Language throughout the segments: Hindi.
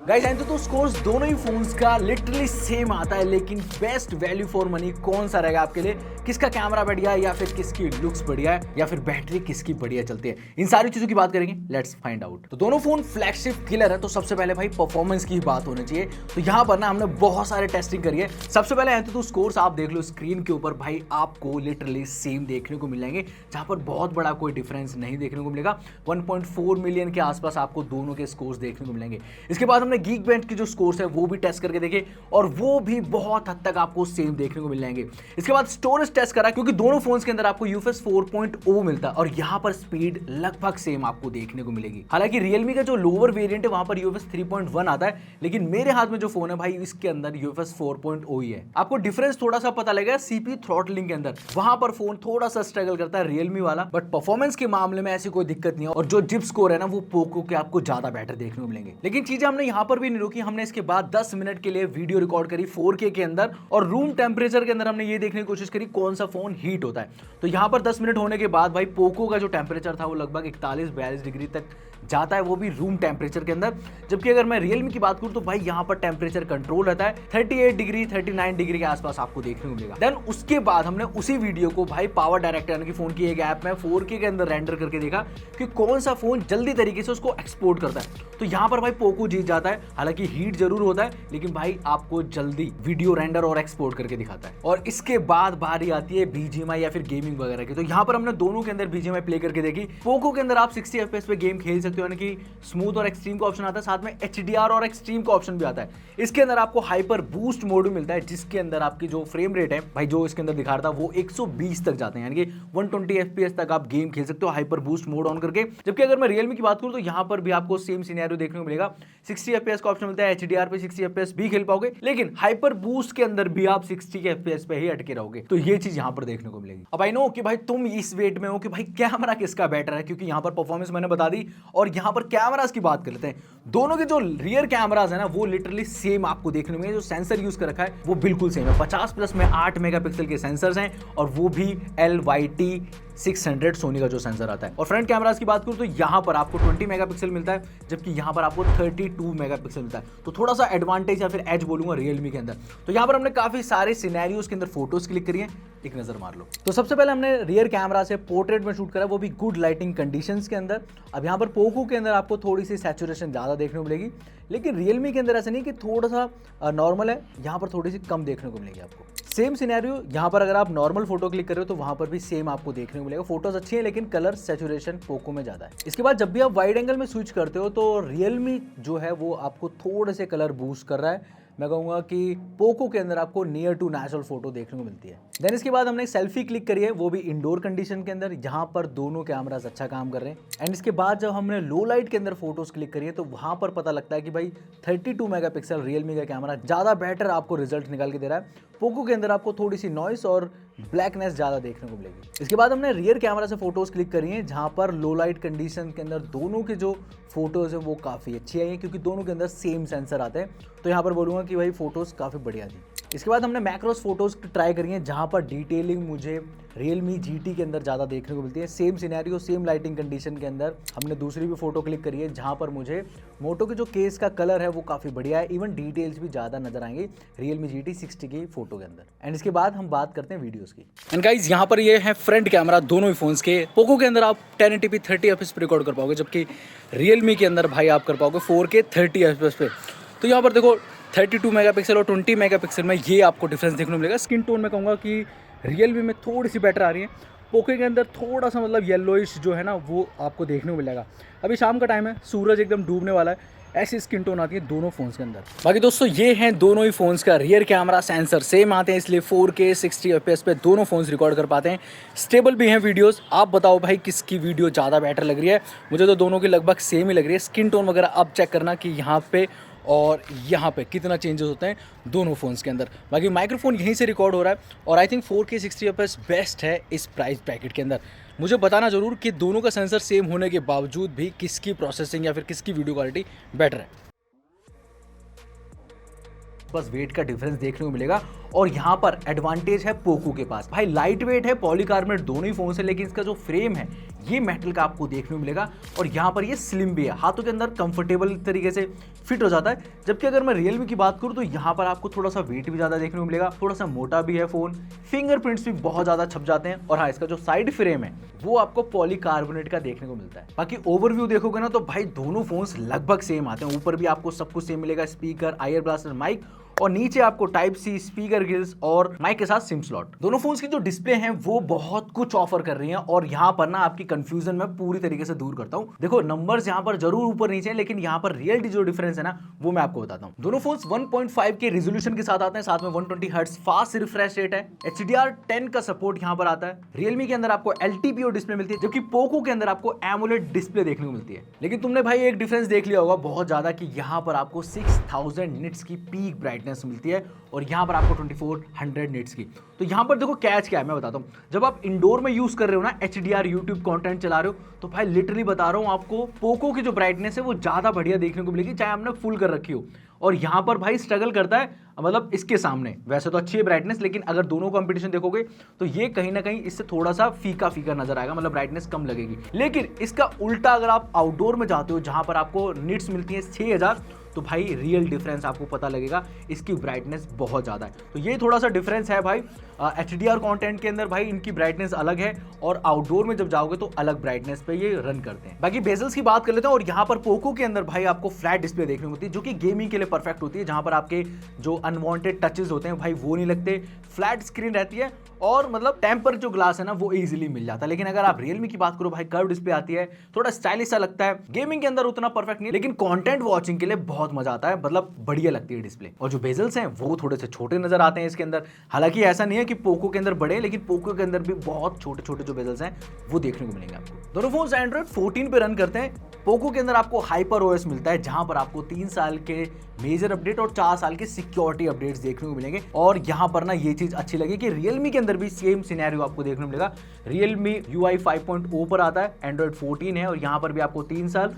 गाइस तो स्कोर्स दोनों ही फोन्स का लिटरली सेम आता है, लेकिन बेस्ट वैल्यू फॉर मनी कौन सा रहेगा आपके लिए? किसका कैमरा बढ़िया है या फिर किसकी लुक्स बढ़िया है या फिर बैटरी किसकी बढ़िया चलती है? इन सारी चीजों की बात करेंगे, लेट्स फाइंड आउट। तो दोनों फोन फ्लैगशिप किलर है, तो सबसे पहले भाई परफॉर्मेंस की बात होनी चाहिए। तो यहाँ पर ना हमने बहुत सारे टेस्टिंग करी है। सबसे पहले तो स्कोर्स आप देख लो स्क्रीन के ऊपर, भाई आपको लिटरली सेम देखने को मिल जाएंगे, जहां पर बहुत बड़ा कोई डिफरेंस नहीं देखने को मिलेगा। 1.4 मिलियन के आसपास आपको दोनों के स्कोर्स देखने को मिलेंगे। इसके बाद हमने गीकबेंच की जो स्कोर्स है वो भी टेस्ट करके देखे और वो भी बहुत हद तक आपको सेम देखने को मिल जाएंगे। इसके बाद स्टोरेज टेस्ट करा, क्योंकि दोनों फोन्स के अंदर आपको UFS 4.0 मिलता है और यहां पर स्पीड लगभग सेम आपको देखने को मिलेगी। हालांकि Realme का जो लोअर वेरिएंट है वहां पर UFS 3.1 आता है, लेकिन मेरे हाथ में जो फोन है भाई इसके अंदर UFS 4.0 ही है। आपको डिफरेंस थोड़ा सा पता लगेगा CPU थ्रॉटलिंग के अंदर, वहां पर फोन थोड़ा सा स्ट्रगल करता है Realme वाला, बट परफॉर्मेंस के मामले में ऐसी कोई दिक्कत नहीं है। और जो जिप स्कोर है ना वो पोको के आपको ज्यादा बेटर देखने को मिलेंगे। लेकिन चीजें हमने यहां पर भी नहीं रोकी, हमने इसके बाद 10 मिनट के लिए वीडियो रिकॉर्ड करी 4K के अंदर और रूम टेम्परेचर के अंदर हमने ये देखने की कोशिश करी कौन सा फोन हीट होता है। तो यहां पर 10 मिनट होने के बाद भाई पोको का जो टेम्परेचर था वो लगभग 41-42 डिग्री तक जाता है, वो भी रूम टेम्परेचर के अंदर। जबकि अगर मैं Realme की बात करूं तो भाई यहां पर टेम्परेचर कंट्रोल रहता है, 38 डिग्री 39 डिग्री के आसपास आपको देखने को मिलेगा। देन उसके बाद हमने उसी वीडियो को भाई पावर डायरेक्टर यानी कि फोन की एक ऐप में 4K के अंदर रेंडर करके देखा कि कौन सा फोन जल्दी तरीके से उसको एक्सपोर्ट करता है। तो यहां पर भाई पोको जीत जाता है। हालांकि हीट जरूर होता है, लेकिन भाई आपको जल्दी वीडियो रेंडर और एक्सपोर्ट करके दिखाता है। और इसके बाद बारी आती है BGMI या फिर गेमिंग वगैरह की। तो यहां पर हमने दोनों के अंदर BGMI प्ले करके देखी। पोको के अंदर आप 60 FPS पे गेम खेल सकते हो, यानी कि स्मूथ और एक्सट्रीम का ऑप्शन आता है, साथ में HDR और एक्सट्रीम का ऑप्शन भी आता है। इसके अंदर आपको हाइपर बूस्ट मोड भी मिलता है, जिसके अंदर आपकी जो फ्रेम रेट है भाई जो इसके अंदर दिखा रहा था वो 120 तक जाते हैं, यानी कि 120 FPS तक आप गेम खेल सकते हो हाइपर बूस्ट मोड ऑन करके। जबकि अगर मैं Realme की बात करूं तो यहां पर भी आपको सेम सिनेरियो देखने को मिलेगा, 60 FPS का ऑप्शन मिलता है, HDR पे 60 FPS भी खेल पाओगे, लेकिन हाइपर बूस्ट के अंदर भी आप 60 FPS पे ही अटके रहोगे। तो ये चीज यहां पर देखने को मिलेगी। अब आई नो कि भाई तुम इस वेट में हो कि भाई कैमरा किसका बेटर है, क्योंकि यहां पर परफॉर्मेंस मैंने बता दी और यहां पर कैमरास की बात कर लेते हैं। दोनों के जो रियर कैमरास है ना वो लिटरली सेम आपको देखने को मिलेंगे। जो सेंसर यूज कर रखा है वो बिल्कुल सेम है, 50+ में 8 मेगापिक्सल के सेंसर्स हैं और वो भी LYT600 सोनी का जो सेंसर आता है। और फ्रंट कैमरास की बात करूं तो यहां पर आपको 20 मेगापिक्सल मिलता है, जबकि यहां पर आपको 32 मेगापिक्सल मिलता है। तो थोड़ा सा एडवांटेज या फिर एज बोलूंगा Realme के अंदर। तो यहां पर हमने काफी सारे सिनेरियोस के अंदर फोटोज क्लिक करी है, एक नजर मार लो। तो सबसे पहले हमने रियर कैमरा से पोर्ट्रेट में शूट करा, वो भी गुड लाइटिंग कंडीशंस के अंदर। अब यहाँ पर पोको के अंदर आपको थोड़ी सी सैचुरेशन ज़्यादा देखने को मिलेगी, लेकिन Realme के अंदर ऐसा नहीं कि थोड़ा सा नॉर्मल है, यहाँ पर थोड़ी सी कम देखने को मिलेगी आपको। सेम सिनेरियो यहाँ पर अगर आप नॉर्मल फोटो क्लिक कर रहे हो तो वहाँ पर भी सेम आपको देखने को मिलेगा। फोटोज अच्छी है, लेकिन कलर सैचुरेशन पोको में ज़्यादा है। इसके बाद जब भी आप वाइड एंगल में स्विच करते हो तो Realme जो है वो आपको थोड़े से कलर बूस्ट कर रहा है। मैं कहूँगा कि पोको के अंदर आपको नियर टू नेचुरल फोटो देखने को मिलती है। देन इसके बाद हमने सेल्फी क्लिक करी है, वो भी इंडोर कंडीशन के अंदर, जहाँ पर दोनों कैमरास अच्छा काम कर रहे हैं। एंड इसके बाद जब हमने लो लाइट के अंदर फोटोज क्लिक करी है तो वहाँ पर पता लगता है कि भाई 32 मेगापिक्सल Realme का कैमरा ज़्यादा बेटर आपको रिजल्ट निकाल के दे रहा है। पोको के अंदर आपको थोड़ी सी नॉइस और ब्लैकनेस ज़्यादा देखने को मिलेगी। इसके बाद हमने रियर कैमरा से फोटोज क्लिक करी हैं, जहाँ पर लो लाइट कंडीशन के अंदर दोनों के जो फोटोज है वो काफ़ी अच्छी आई हैं, क्योंकि दोनों के अंदर सेम सेंसर आते हैं। तो यहाँ पर बोलूँगा कि भाई फोटोज़ काफ़ी बढ़िया थी। इसके बाद हमने मैक्रोस फोटोज ट्राई करी हैं, जहाँ पर डिटेलिंग मुझे Realme GT के अंदर ज़्यादा देखने को मिलती है। Same scenario same lighting condition के अंदर हमने दूसरी भी फोटो क्लिक करी है, जहाँ पर मुझे मोटो के जो केस का कलर है वो काफ़ी बढ़िया है, इवन डिटेल्स भी ज़्यादा नजर आएंगे Realme GT 60 की फोटो के अंदर। एंड इसके बाद हम बात करते हैं वीडियोज़ की। एंड गाइज यहाँ पर ये है फ्रंट कैमरा दोनों ही फोन्स के। पोको के अंदर आप 1080p 30 FPS पे रिकॉर्ड कर पाओगे, जबकि Realme के अंदर भाई आप कर पाओगे 4K 30 FPS पे। तो यहाँ पर देखो 32 मेगापिक्सल और 20 मेगापिक्सल में ये आपको डिफरेंस देखने को मिलेगा। स्किन टोन में कहूँगा कि Realme में थोड़ी सी बेटर आ रही है, पोको के अंदर थोड़ा सा मतलब येलोइश जो है ना वो आपको देखने को मिलेगा। अभी शाम का टाइम है, सूरज एकदम डूबने वाला है, ऐसी स्किन टोन आती है दोनों फोन्स के अंदर। बाकी दोस्तों ये हैं दोनों ही फोन्स का रियर कैमरा, सेंसर सेम आते हैं, इसलिए 4K 60 FPS पे दोनों फोन्स रिकॉर्ड कर पाते हैं। स्टेबल भी हैं वीडियोस। आप बताओ भाई किसकी वीडियो ज़्यादा बेटर लग रही है? मुझे तो दोनों की लगभग सेम ही लग रही है। स्किन टोन वगैरह आप चेक करना कि यहाँ पे और यहाँ पे कितना चेंजेस होते हैं दोनों फ़ोन्स के अंदर। बाकी माइक्रोफोन यहीं से रिकॉर्ड हो रहा है और I think 4K 60 FPS best है इस प्राइस ब्रैकेट के अंदर। मुझे बताना ज़रूर कि दोनों का सेंसर सेम होने के बावजूद भी किसकी प्रोसेसिंग या फिर किसकी वीडियो क्वालिटी बेटर है। बस वेट का डिफरेंस देखने को मिलेगा और यहाँ पर एडवांटेज है पोको के पास। भाई लाइट वेट है, पॉलीकार्बोनेट दोनों ही फोन है, लेकिन इसका जो फ्रेम है ये मेटल का आपको देखने को मिलेगा और यहाँ पर ये स्लिम भी है, हाथों के अंदर कंफर्टेबल तरीके से फिट हो जाता है। जबकि अगर मैं रियलमी की बात करूँ तो यहाँ पर आपको थोड़ा सा वेट भी ज्यादा देखने को मिलेगा, थोड़ा सा मोटा भी है फोन, फिंगरप्रिंट्स भी बहुत ज्यादा छप जाते हैं और हाँ, इसका जो साइड फ्रेम है वो आपको पॉलीकार्बोनेट का देखने को मिलता है। बाकी ओवरव्यू देखोगे ना तो भाई दोनों फोन्स लगभग सेम आते हैं, ऊपर भी आपको सब कुछ सेम मिलेगा, स्पीकर, आईआर ब्लास्टर, माइक और नीचे आपको टाइप सी, स्पीकर ग्रिल्स और माइक के साथ सिम स्लॉट। दोनों फोन्स की जो डिस्प्ले हैं वो बहुत कुछ ऑफर कर रही हैं और यहाँ पर ना आपकी कंफ्यूजन मैं पूरी तरीके से दूर करता हूँ। देखो नंबर्स यहाँ पर जरूर ऊपर नीचे हैं, लेकिन यहाँ पर रियल जो डिफरेंस है ना वो मैं आपको बताता हूँ। दोनों फोन्स 1.5 के रेजोल्यूशन के साथ आते हैं, साथ में 120 हर्ट्ज फास्ट रिफ्रेश रेट है, HDR10 का सपोर्ट यहाँ पर आता है। रियलमी के अंदर आपको LTPO डिस्प्ले मिलती है, जबकि पोको के अंदर आपको एमोलेड डिस्प्ले देखने को मिलती है। लेकिन तुमने भाई एक डिफरेंस देख लिया होगा बहुत ज्यादा कि यहाँ पर आपको 6000 निट्स की पीक ब्राइटनेस मिलती है और यहाँ पर आपको 2400 निट्स की। तो यहाँ पर देखो कैच क्या है मैं बताता हूँ, जब आप इंडोर में यूज कर रहे हो ना HDR यूट्यूब कंटेंट चला रहे हो तो भाई लिटरली बता रहा हूँ आपको पोको की जो ब्राइटनेस है वो ज्यादा बढ़िया देखने को मिलेगी, चाहे आपने फुल कर रखी हो। और यहाँ पर भाई स्ट्रगल करता है, मतलब इसके सामने वैसे तो अच्छी है ब्राइटनेस, लेकिन अगर दोनों कंपटीशन देखोगे तो ये कहीं ना कहीं इससे थोड़ा सा फीका फीका नजर आएगा, मतलब ब्राइटनेस कम लगेगी। लेकिन इसका उल्टा अगर आप आउटडोर में जाते हो जहां पर आपको निट्स मिलती है 6000, तो भाई रियल डिफरेंस आपको पता लगेगा, इसकी ब्राइटनेस बहुत ज़्यादा है। तो ये थोड़ा सा डिफरेंस है भाई। HDR कंटेंट के अंदर भाई इनकी ब्राइटनेस अलग है और आउटडोर में जब जाओगे तो अलग ब्राइटनेस पे ये रन करते हैं। बाकी बेजल्स की बात कर लेते हैं और यहाँ पर पोको के अंदर भाई आपको फ्लैट डिस्प्ले देखने को मिलती है, जो कि गेमिंग के लिए परफेक्ट होती है, जहाँ पर आपके जो अनवांटेड टचेस होते हैं भाई वो नहीं लगते, फ्लैट स्क्रीन रहती है और मतलब टेम्पर जो ग्लास है ना वो इजीली मिल जाता है। लेकिन अगर आप रियलमी की बात करो भाई कर्व डिस्प्ले आती है, थोड़ा स्टाइलिश सा लगता है, गेमिंग के अंदर उतना परफेक्ट नहीं, लेकिन कंटेंट वॉचिंग के लिए बहुत मजा आता है, मतलब बढ़िया लगती है डिस्प्ले। और जो बेजल्स हैं वो थोड़े से छोटे नजर आते हैं इसके अंदर, हालांकि ऐसा नहीं है कि पोको के अंदर बड़े, लेकिन पोको के अंदर भी बहुत छोटे छोटे जो बेजल्स हैं वो देखने को मिलेंगे आपको। दोनों फोन्स एंड्रॉइड 14 पे रन करते हैं। पोको के अंदर आपको हाइपर ओएस मिलता है, जहां पर आपको 3 साल के मेजर अपडेट और 4 साल के सिक्योरिटी अपडेट्स देखने को मिलेंगे। और यहां पर ना ये चीज अच्छी लगी कि रियलमी के अंदर भी सेम सिनेरियो आपको देखने को मिलेगा। रियलमी UI 5.0 पर आता है, एंड्रॉइड 14 है और यहां पर भी आपको 3 साल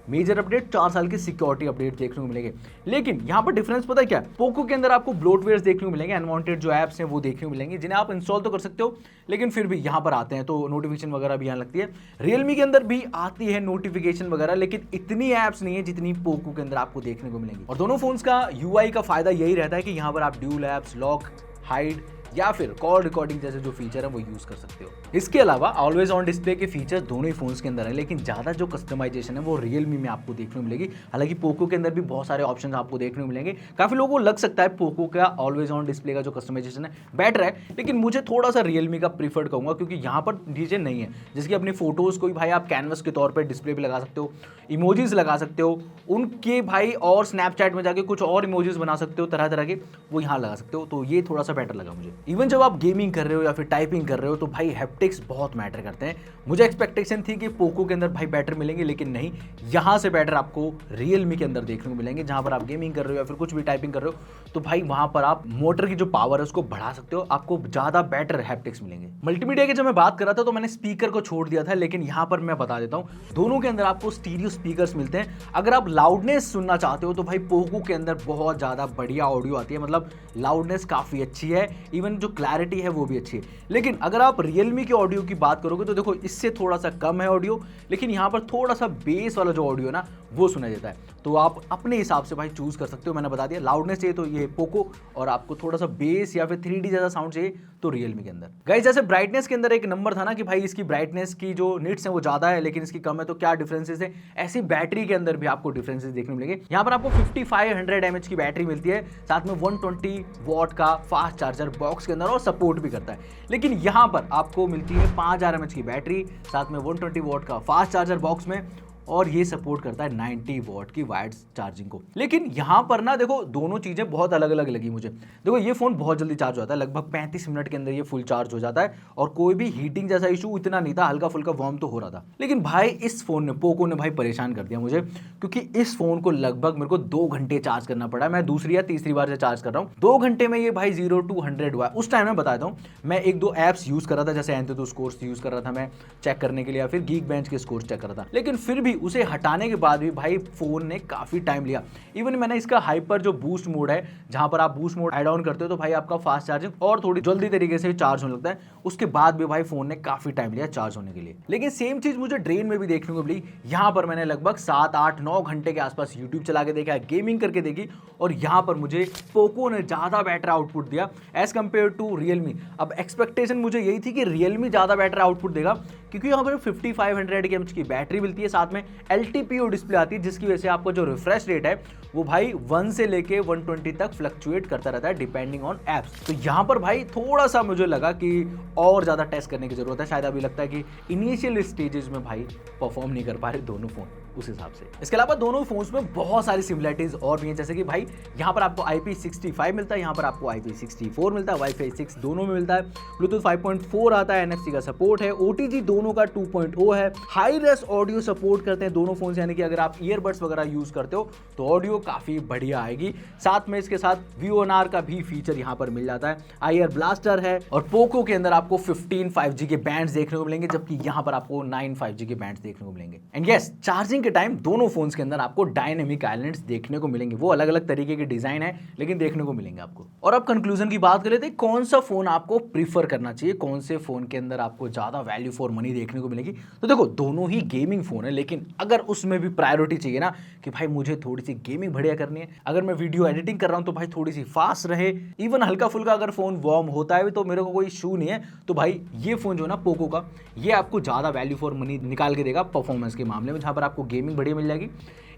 मेजर अपडेट, 4 साल के सिक्योरिटी अपडेट देखने को मिलेंगे। लेकिन यहाँ पर डिफरेंस पता है क्या है, पोको के अंदर आपको ब्लोटवेयर्स देखने को मिलेंगे, अनवांटेड जो ऐप्स हैं वो देखने को मिलेंगे, जिन्हें आप इंस्टॉल तो कर सकते हो लेकिन फिर भी यहाँ पर आते हैं तो नोटिफिकेशन वगैरह भी यहाँ लगती है। रियलमी के अंदर भी आती है नोटिफिकेशन वगैरह, लेकिन इतनी ऐप्स नहीं है जितनी पोको के अंदर आपको देखने को मिलेंगी। और दोनों फोन्स का UI का फायदा यही रहता है कि यहाँ पर आप ड्यूल ऐप्स, लॉक, हाइड या फिर कॉल रिकॉर्डिंग जैसे जो फीचर है वो यूज कर सकते हो। इसके अलावा ऑलवेज ऑन डिस्प्ले के फीचर दोनों ही फोन्स के अंदर है, लेकिन ज्यादा जो कस्टमाइजेशन है वो रियलमी में आपको देखने को मिलेगी। हालांकि पोको के अंदर भी बहुत सारे ऑप्शंस आपको देखने को मिलेंगे। काफी लोगों को लग सकता है पोको का ऑलवेज ऑन डिस्प्ले का जो कस्टमाइजेशन है बेटर है, लेकिन मुझे थोड़ा सा रियलमी का प्रीफर्ड कहूंगा, क्योंकि यहाँ पर चीजें नहीं है जिसकी अपनी फोटोज को भाई आप कैनवस के तौर पर डिस्प्ले पे लगा सकते हो, इमोजीज लगा सकते हो उनके भाई, और स्नैपचैट में जाके कुछ और इमोजीज बना सकते हो तरह तरह के, वो यहाँ लगा सकते हो। तो ये थोड़ा सा बेटर लगा मुझे। इवन जब आप गेमिंग कर रहे हो या फिर टाइपिंग कर रहे हो तो भाई हैप्टिक्स बहुत मैटर करते हैं। मुझे एक्सपेक्टेशन थी कि पोको के अंदर भाई बेटर मिलेंगे, लेकिन नहीं, यहाँ से बेटर आपको रियलमी के अंदर देखने को मिलेंगे। जहां पर आप गेमिंग कर रहे हो या फिर कुछ भी टाइपिंग कर रहे हो तो भाई वहां पर आप मोटर की जो पावर है उसको बढ़ा सकते हो, आपको ज्यादा बेटर हैप्टिक्स मिलेंगे। मल्टीमीडिया की जब मैं बात कर रहा था तो मैंने स्पीकर को छोड़ दिया था, लेकिन यहाँ पर मैं बता देता हूँ दोनों के अंदर आपको स्टीरियो स्पीकर्स मिलते हैं। अगर आप लाउडनेस सुनना चाहते हो तो भाई पोको के अंदर बहुत ज्यादा बढ़िया ऑडियो आती है, मतलब लाउडनेस काफी अच्छी है, इवन जो क्लैरिटी है वो भी अच्छी है। लेकिन अगर आप रियलमी के ऑडियो की बात करोगे तो देखो इससे थोड़ा सा कम है ऑडियो, लेकिन यहाँ पर थोड़ा सा बेस वाला जो ऑडियो ना वो सुना जाता है। तो आप अपने हिसाब से भाई चूज कर सकते हो। मैंने बता दिया लाउडनेस चाहिए तो ये पोको, और आपको थोड़ा सा बेस या फिर 3D जैसा साउंड चाहिए तो रियलमी के अंदर। गाइस जैसे ब्राइटनेस के अंदर एक नंबर था ना कि भाई इसकी ब्राइटनेस की जो निट्स है वो ज्यादा है लेकिन इसकी कम है, तो क्या डिफरेंसेस है, ऐसी बैटरी के अंदर भी आपको डिफरेंसेस देखने को मिलेंगे। यहाँ पर आपको 5500 mAh की बैटरी मिलती है, साथ में 120 वॉट का फास्ट चार्जर बॉक्स के अंदर और सपोर्ट भी करता है। लेकिन यहाँ पर आपको मिलती है 5000 mAh की बैटरी, साथ में 120 वॉट का फास्ट चार्जर बॉक्स में, और ये सपोर्ट करता है 90 वॉट की वायर्ड चार्जिंग को। लेकिन यहाँ पर ना देखो दोनों चीजें बहुत अलग अलग लगी मुझे। देखो ये फोन बहुत जल्दी चार्ज हो जाता है, लगभग 35 मिनट के अंदर ये फुल चार्ज हो जाता है, और कोई भी हीटिंग जैसा इशू इतना नहीं था, हल्का फुल्का वार्म तो हो रहा था। लेकिन भाई इस फोन ने, पोको ने भाई परेशान कर दिया मुझे, क्योंकि इस फोन को लगभग मेरे को 2 घंटे चार्ज करना पड़ा। मैं दूसरी या तीसरी बार से चार्ज कर रहा हूँ, 2 घंटे में ये भाई 0 to 100 हुआ। उस टाइम में बताता हूँ, मैं 1-2 ऐप्स यूज कर रहा था, जैसे एंथुसियास्ट स्कोर्स यूज कर रहा था मैं चेक करने के लिए, या फिर गीक बेंच के स्कोर्स चेक कर रहा था। लेकिन फिर भी उसे हटाने के बाद भी भाई फोन ने काफी टाइम लिया। इवन मैंने इसका हाइपर जो बूस्ट मोड है, जहां पर आप बूस्ट मोड ऐड ऑन करते हो तो भाई आपका फास्ट चार्जिंग और थोड़ी जल्दी तरीके से चार्ज होने लगता है, उसके बाद भी भाई फोन ने काफी टाइम लिया चार्ज होने के लिए। लेकिन सेम चीज मुझे ड्रेन में भी देखने को मिली। यहाँ पर मैंने लगभग 7, 8, 9 घंटे के आसपास यूट्यूब चला के देखा, गेमिंग करके देखी, और यहाँ पर मुझे पोको ने ज्यादा बेटर आउटपुट दिया एज कंपेयर टू रियलमी। अब एक्सपेक्टेशन मुझे यही थी कि रियलमी ज्यादा बेटर आउटपुट देगा, क्योंकि यहाँ पर 5500 mAh की बैटरी मिलती है, साथ में LTPO डिस्प्ले आती है, जिसकी वजह से आपको जो रिफ्रेश रेट है वो भाई 1 से लेके 120 तक फ्लक्चुएट करता रहता है डिपेंडिंग ऑन एप्स। तो यहाँ पर भाई थोड़ा सा मुझे लगा कि और ज़्यादा टेस्ट करने की जरूरत है। शायद अभी लगता है कि इनिशियल स्टेजेस में भाई परफॉर्म नहीं कर पा रहे दोनों फोन उस हिसाब से। इसके अलावा दोनों फोन्स में बहुत सारी सिमिलरिटीज और भी हैं, जैसे कि भाई यहाँ पर आपको IP65 मिलता है, यहाँ पर आपको IP64 मिलता है, Wi-Fi 6 दोनों में मिलता है, Bluetooth 5.4 आता है, NFC का सपोर्ट है, OTG दोनों का 2.0 है, हाई रेस ऑडियो सपोर्ट करते हैं दोनों फोन, यानी कि अगर आप ईयरबड्स वगैरह यूज करते हो तो ऑडियो काफी बढ़िया आएगी। साथ में इसके साथ VONR का भी फीचर यहाँ पर मिल जाता है, IR ब्लास्टर है, और पोको के अंदर आपको 15 5G के बैंड्स देखने को मिलेंगे, जबकि यहाँ पर आपको 9 5G के बैंड्स देखने को मिलेंगे। एंड यस, चार्जिंग के टाइम दोनों फोन्स के अंदर आपको डायनेमिक आइलैंड्स देखने को मिलेंगे। वो अलग अलग तरीके के डिजाइन है, लेकिन देखने को मिलेंगे आपको। और अब कंक्लूजन की बात कर लेते हैं, कौन सा फोन आपको प्रीफर करना चाहिए, कौन से फोन के अंदर आपको ज्यादा वैल्यू फॉर मनी देखने को मिलेगी। तो देखो, दोनों ही गेमिंग फोन है, लेकिन अगर उसमें भी प्रायोरिटी चाहिए ना कि भाई मुझे थोड़ी सी गेमिंग बढ़िया करनी है, अगर मैं वीडियो एडिटिंग कर रहा हूं तो भाई थोड़ी सी फास्ट रहे, इवन हल्का फुल्का अगर फोन वार्म होता है तो मेरे को कोई इशू नहीं है, तो भाई ये फोन जो है ना पोको का, ये आपको ज्यादा वैल्यू फॉर मनी निकाल के देगा परफॉर्मेंस के मामले में, जहां पर आपको गेमिंग बढ़िया मिल जाएगी।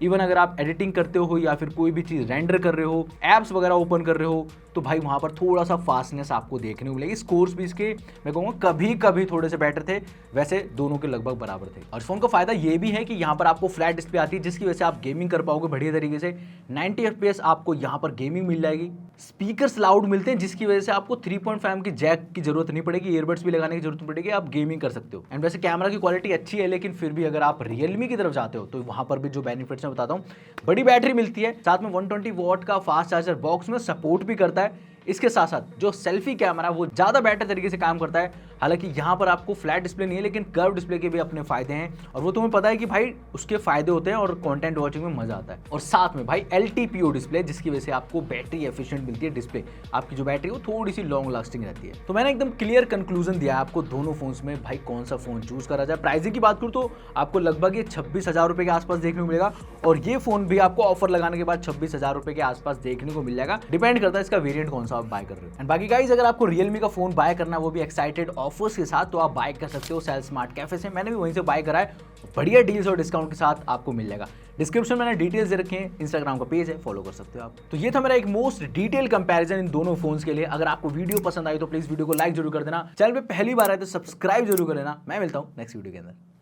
इवन अगर आप एडिटिंग करते हो या फिर कोई भी चीज़ रेंडर कर रहे हो, एप्स वगैरह ओपन कर रहे हो, तो भाई वहाँ पर थोड़ा सा फास्टनेस आपको देखने को मिलेगी। स्कोर्स भी इसके मैं कहूँगा कभी कभी थोड़े से बेटर थे, वैसे दोनों के लगभग बराबर थे। और फोन का फायदा ये भी है कि यहाँ पर आपको फ्लैट डिस्प्ले आती है, जिसकी वजह से आप गेमिंग कर पाओगे बढ़िया तरीके से। 90 FPS आपको यहाँ पर गेमिंग मिल जाएगी। स्पीकर्स लाउड मिलते हैं, जिसकी वजह से आपको 3.5 की जैक की जरूरत नहीं पड़ेगी, ईयरबड्स भी लगाने की जरूरत नहीं पड़ेगी, आप गेमिंग कर सकते हो। एंड वैसे कैमरा की क्वालिटी अच्छी है, लेकिन फिर भी अगर आप रियलमी की तरफ जाते हो तो वहाँ पर भी जो बेनिफिट्स मैं बताता हूँ, बड़ी बैटरी मिलती है, साथ में 120 वॉट का फास्ट चार्जर बॉक्स में सपोर्ट भी करता है। इसके साथ साथ जो सेल्फी कैमरा वो ज्यादा बेटर तरीके से काम करता है। हालांकि यहाँ पर आपको फ्लैट डिस्प्ले नहीं है, लेकिन कर्व डिस्प्ले के भी अपने फायदे हैं, और वो तुम्हें पता है कि भाई उसके फायदे होते हैं और कंटेंट वॉचिंग में मजा आता है। और साथ में भाई LTPO डिस्प्ले, जिसकी वजह से आपको बैटरी एफिशिएंट मिलती है, डिस्प्ले आपकी जो बैटरी वो थोड़ी सी लॉन्ग लास्टिंग रहती है। तो मैंने एकदम क्लियर कंक्लूजन दिया आपको दोनों फोन्स में भाई कौन सा फोन चूज करा जाए। प्राइसिंग की बात करूँ तो आपको लगभग ये 26,000 रुपए के आसपास देखने को मिलेगा, और ये फोन भी आपको ऑफर लगाने के बाद 26,000 रुपए के आसपास देखने को मिल जाएगा। डिपेंड करता है इसका वेरियंट कौन सा आप बाय कर रहे हो। बाकी गाइस, अगर आपको रियलमी का फोन बाय करना है, वो भी एक्साइटेड ऑफर्स के साथ, तो आप बाय कर सकते हो सेल स्मार्ट कैफे से। मैंने भी वहीं से बाय करा है, बढ़िया डील्स और डिस्काउंट के साथ आपको मिल जाएगा। डिस्क्रिप्शन में मैंने डिटेल्स दे रखे हैं, इंस्टाग्राम का पेज है, फॉलो कर सकते हो आप। तो ये था मेरा एक मोस्ट डिटेल कंपैरिजन इन दोनों फोन्स के लिए। अगर आपको वीडियो पसंद आई तो प्लीज वीडियो को लाइक जरूर कर देना, चैनल पे पहली बार आए तो सब्सक्राइब जरूर कर लेना। मैं मिलता हूँ नेक्स्ट वीडियो के अंदर।